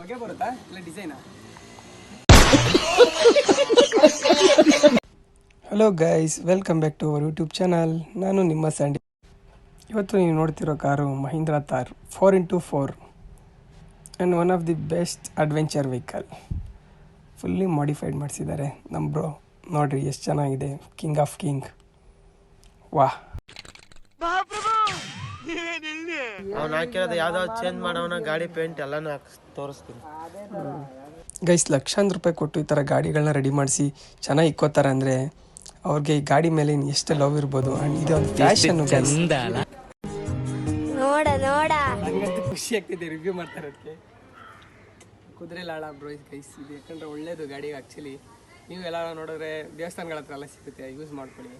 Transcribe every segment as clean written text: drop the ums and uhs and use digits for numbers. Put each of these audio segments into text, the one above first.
ಹೊಗೆ ಬರುತ್ತಾ ಇಲ್ಲ ಡಿಸೈನಾ? Hello guys, welcome back to our YouTube channel. ನಾನು ನಿಮ್ಮ ಸ್ಯಾಂಡಿ. ಇವತ್ತು ನೀವು ನೋಡ್ತಿರೋ car Mahindra Thar 4x4 and one of the best adventure vehicle. Fully modified ಮಾಡಿಸಿದ್ದಾರೆ ನಮ್ಮ ಬ್ರೋ. ನೋಡಿರಿ ಎಷ್ಟು ಚೆನ್ನಾಗಿದೆ. King of king. ವಾಹ್. ಅವ್ನು ಹಾಕಿರೋದು ಯಾವ್ದಾವ್ದು ಚೇಂಜ್ ಮಾಡೋನ ಗಾಡಿ ಪೇಂಟ್ ಎಲ್ಲಾನು ತೋರಿಸ್ತೀನಿ ಗೈಸ್. ಲಕ್ಷಾಂತರ ರೂಪಾಯಿ ಕೊಟ್ಟು ಈ ಥರ ಗಾಡಿಗಳನ್ನ ರೆಡಿ ಮಾಡಿಸಿ ಚೆನ್ನಾಗಿ ಇಕ್ಕೋತಾರೆ ಅಂದರೆ ಅವ್ರಿಗೆ ಈ ಗಾಡಿ ಮೇಲೆ ಎಷ್ಟು ಲವ್ ಇರ್ಬೋದು. ಆ್ಯಂಡ್ ಇದೊಂದು ಫ್ಯಾಷನ್ ಗೈಸ್. ನಂಗಂತೂ ಖುಷಿ ಆಗ್ತಿದೆ ರಿವ್ಯೂ ಮಾಡ್ತಾ ಇರೋದಕ್ಕೆ. ಕುದುರೆ ಲಾಳ ಬ್ರೋಯ್ಸ್ ಗೈಸ್. ಇದು ಯಾಕಂದರೆ ಒಳ್ಳೇದು ಗಾಡಿಗೆ. ಆ್ಯಕ್ಚುಲಿ ನೀವು ಎಲ್ಲ ನೋಡಿದ್ರೆ ದೇವಸ್ಥಾನಗಳ ಹತ್ರ ಎಲ್ಲ ಸಿಗುತ್ತೆ, ಯೂಸ್ ಮಾಡ್ಕೊಳ್ಳಿ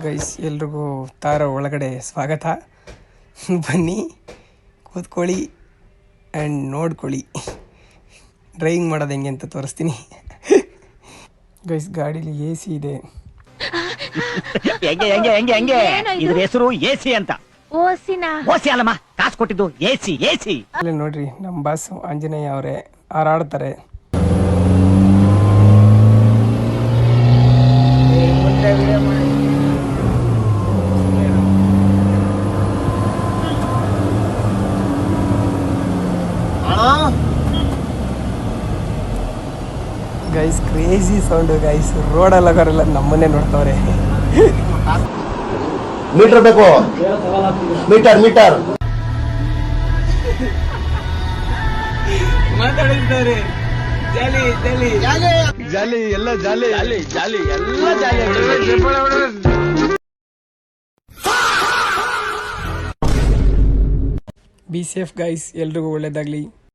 ಗೈಸ್. ಎಲ್ರಿಗೂ ತಾರ ಒಳಗಡೆ ಸ್ವಾಗತ. ಬನ್ನಿ, ಕೂತ್ಕೊಳ್ಳಿ ಆ್ಯಂಡ್ ನೋಡ್ಕೊಳ್ಳಿ. ಡ್ರೈವಿಂಗ್ ಮಾಡೋದು ಹೆಂಗೆ ಅಂತ ತೋರಿಸ್ತೀನಿ ಗೈಸ್. ಗಾಡೀಲಿ ಎ ಸಿ ಇದೆ. ಇದ್ರ ಹೆಸರು ಎಸಿ ಅಂತ. ಓಸಿ ಅಲ್ಲಮ್ಮ, ಕಾಸು ಕೊಟ್ಟಿದ್ದು ಎಸಿ. ಅಲ್ಲೇ ನೋಡ್ರಿ ನಮ್ಮ ಬಾಸ್ ಆಂಜನೇಯ ಅವರೇ ಹಾರಾಡ್ತಾರೆ. Guys crazy sound guys. ರೋಡಲ್ಲಿ ಹೋಗೋರೆಲ್ಲ ನಮ್ಮನ್ನೇ ನೋಡ್ತವ್ರೆ. ಮೀಟರ್ ಬೇಕು, ಮೀಟರ್ ಮಾತಾಡಿದ್ದಾರೆ. ಜಾಲಿ ಎಲ್ಲ ಜಾಲಿ. Be safe guys. ಎಲ್ರಿಗೂ ಒಳ್ಳೇದಾಗ್ಲಿ.